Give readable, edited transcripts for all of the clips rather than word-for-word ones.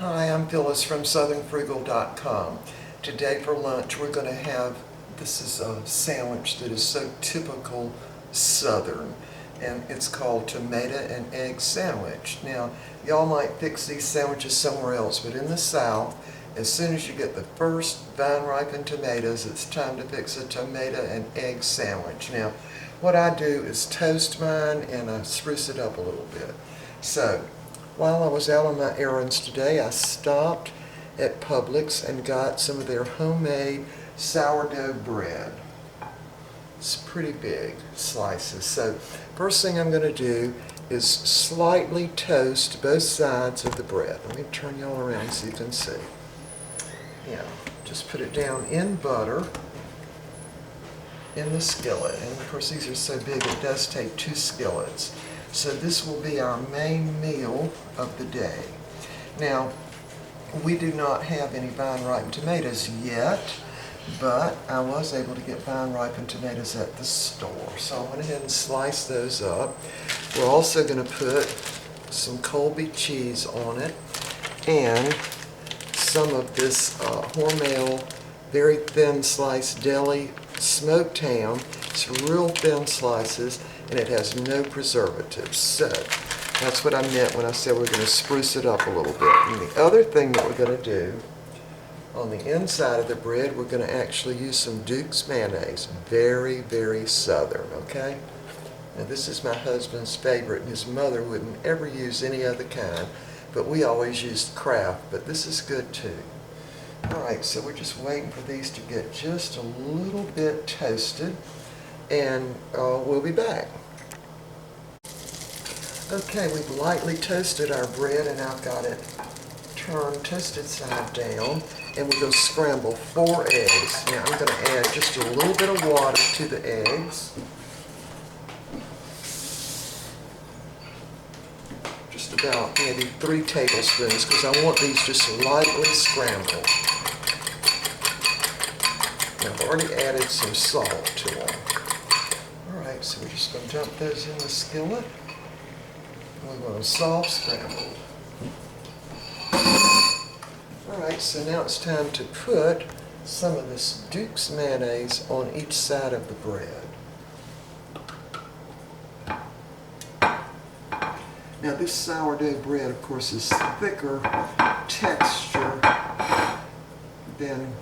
Hi, I'm Phyllis from southernfrugal.com. Today for lunch we're going to have, this is a sandwich that is so typical Southern, and it's called tomato and egg sandwich. Now, y'all might fix these sandwiches somewhere else, but in the South, as soon as you get the first vine-ripened tomatoes, it's time to fix a tomato and egg sandwich. Now, what I do is toast mine and I spruce it up a little bit. So, while I was out on my errands today, I stopped at Publix and got some of their homemade sourdough bread. It's pretty big slices. So first thing I'm going to do is slightly toast both sides of the bread. Let me turn y'all around so you can see. Yeah, just put it down in butter in the skillet. And of course these are so big it does take 2 skillets. So this will be our main meal of the day. Now, we do not have any vine-ripened tomatoes yet, but I was able to get vine-ripened tomatoes at the store. So I went ahead and sliced those up. We're also going to put some Colby cheese on it and some of this Hormel very thin sliced deli smoked ham. It's real thin slices, and it has no preservatives. So that's what I meant when I said we're going to spruce it up a little bit. And the other thing that we're going to do on the inside of the bread, we're going to actually use some Duke's mayonnaise. Very, very Southern, okay? Now this is my husband's favorite, and his mother wouldn't ever use any other kind, but we always used Kraft, but this is good too. Alright, so we're just waiting for these to get just a little bit toasted, and we'll be back. Okay, we've lightly toasted our bread, and I've got it turned toasted side down, and we're going to scramble 4 eggs. Now I'm going to add just a little bit of water to the eggs. Just about maybe 3 tablespoons, because I want these just lightly scrambled. And I've already added some salt to them. Alright, so we're just going to dump those in the skillet. We want them soft scrambled. Alright, so now it's time to put some of this Duke's mayonnaise on each side of the bread. Now this sourdough bread, of course, is thicker texture than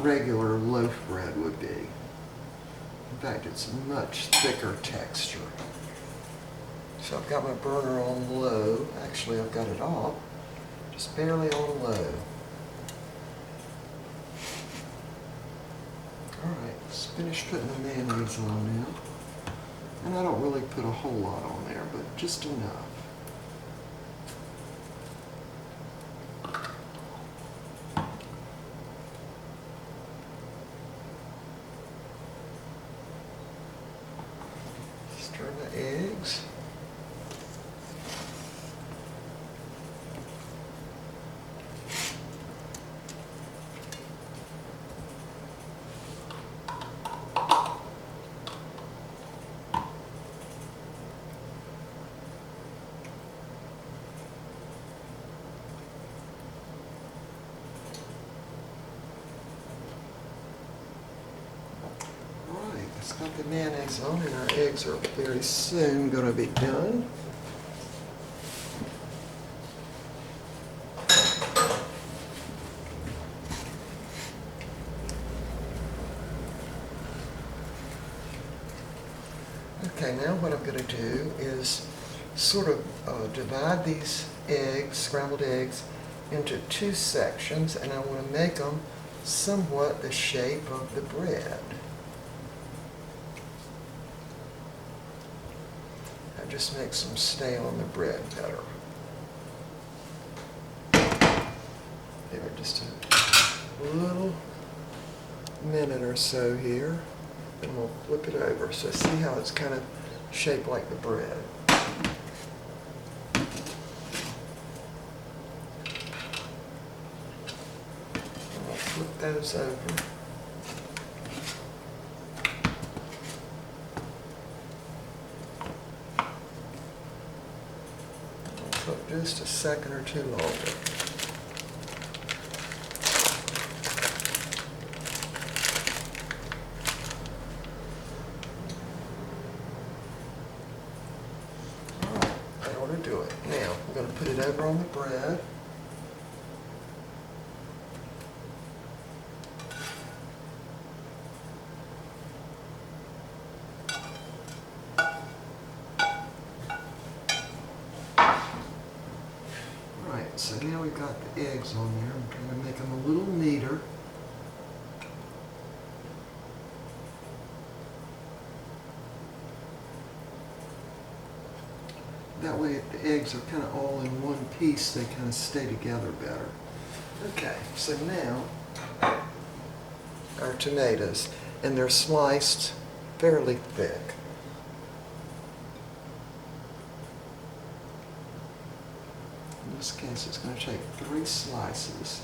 regular loaf bread would be. In fact, it's much thicker texture. So I've got my burner on low. Actually, I've got it off, just barely on low. Alright, let's finish putting the mayonnaise on now. And I don't really put a whole lot on there, but just enough. Stir the eggs. It's got the mayonnaise on, and our eggs are very soon going to be done. Okay, now what I'm going to do is sort of divide these eggs, scrambled eggs, into 2 sections, and I want to make them somewhat the shape of the bread. That just makes them stay on the bread better. Give it just a little minute or so here, and we'll flip it over. So see how it's kind of shaped like the bread. And we'll flip those over. Just a second or 2 longer. so now we've got the eggs on there. I'm trying to make them a little neater. That way, if the eggs are kind of all in one piece, they kind of stay together better. Okay, so now our tomatoes, and they're sliced fairly thick. In this case, it's going to take 3 slices.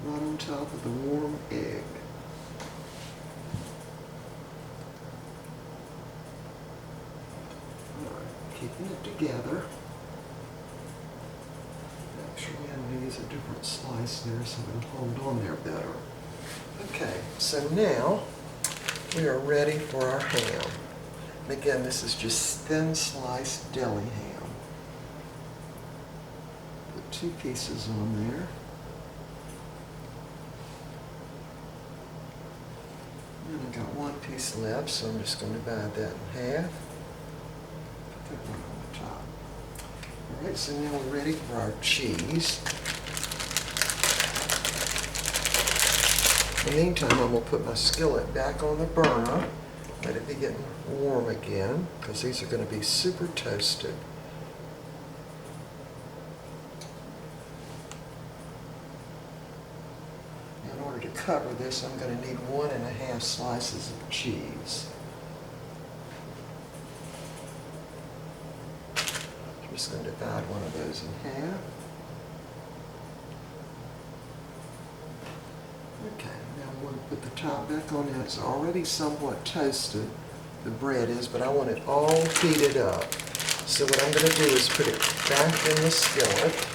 Right on top of the warm egg. Keeping it together. Actually, I'm going to use a different slice there so it'll hold on there better. Okay, so now we are ready for our ham. And again, this is just thin sliced deli ham. Put 2 pieces on there. And I've got 1 piece left, so I'm just going to divide that in half. Put one on the top. All right, so now we're ready for our cheese. In the meantime, I'm going to put my skillet back on the burner, let it be getting warm again, because these are going to be super toasted. In order to cover this, I'm going to need 1½ slices of cheese. I'm just going to divide one of those in half. Okay, now I'm going to put the top back on now. It's already somewhat toasted, the bread is, but I want it all heated up. So what I'm going to do is put it back in the skillet.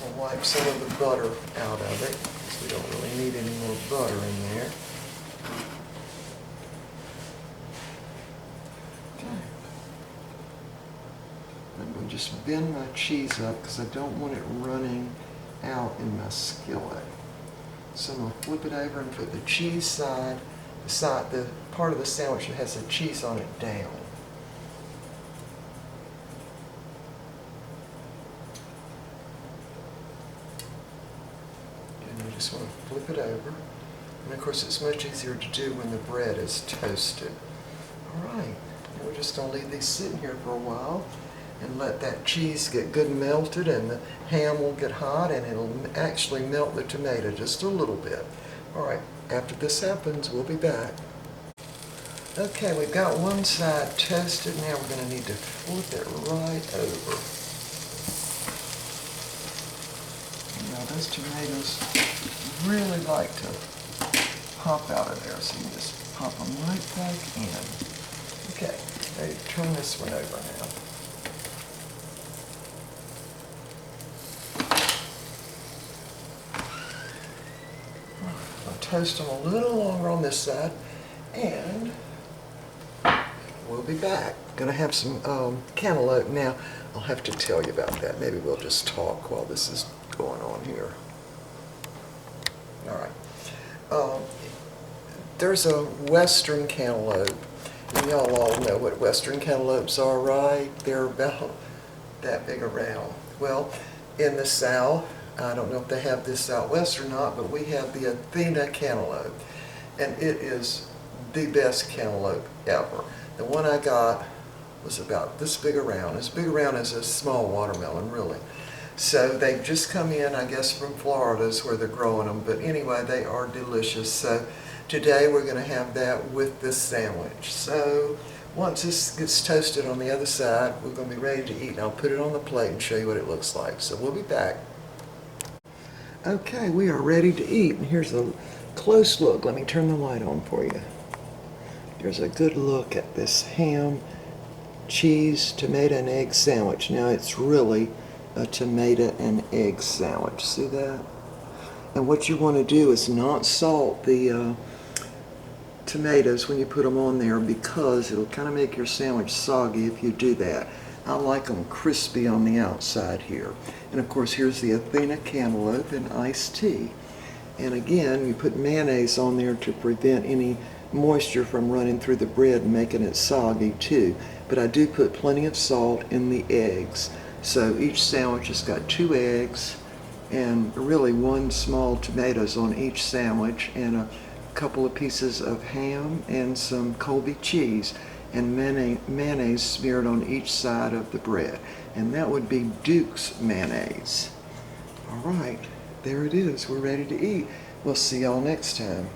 I'll wipe some of the butter out of it, because we don't really need any more butter in there. I'm going to just bend my cheese up because I don't want it running out in my skillet. So I'm going to flip it over and put the cheese side, the part of the sandwich that has the cheese on it down. And you just want to flip it over. And of course it's much easier to do when the bread is toasted. All right, and we're just going to leave these sitting here for a while and let that cheese get good and melted, and the ham will get hot, and it'll actually melt the tomato just a little bit. All right, after this happens, we'll be back. Okay, we've got one side toasted. Now we're going to need to flip it right over. Now those tomatoes really like to pop out of there, so you just pop them right back in. Okay, ready to turn this one over now. Toast them a little longer on this side, and we'll be back. Gonna have some cantaloupe now. I'll have to tell you about that. Maybe we'll just talk while this is going on here. All right. There's a western cantaloupe, and y'all all know what western cantaloupes are, right? They're about that big around. Well, in the South, I don't know if they have this out west or not, but we have the Athena cantaloupe, and it is the best cantaloupe ever. The one I got was about this big around, as big around as a small watermelon, really. So they've just come in, I guess, from Florida is where they're growing them, but anyway, they are delicious. So today we're going to have that with this sandwich. So once this gets toasted on the other side, we're going to be ready to eat, and I'll put it on the plate and show you what it looks like. So we'll be back. Okay, we are ready to eat, and here's a close look. Let me turn the light on for you. There's a good look at this ham, cheese, tomato, and egg sandwich. Now it's really a tomato and egg sandwich. See that? And what you want to do is not salt the tomatoes when you put them on there, because it'll kind of make your sandwich soggy if you do that. I like them crispy on the outside here. And of course, here's the Athena cantaloupe and iced tea. And again, you put mayonnaise on there to prevent any moisture from running through the bread and making it soggy too. But I do put plenty of salt in the eggs. So each sandwich has got 2 eggs and really 1 small tomatoes on each sandwich, and a couple of pieces of ham and some Colby cheese, and mayonnaise smeared on each side of the bread. And that would be Duke's mayonnaise. All right, there it is. We're ready to eat. We'll see y'all next time.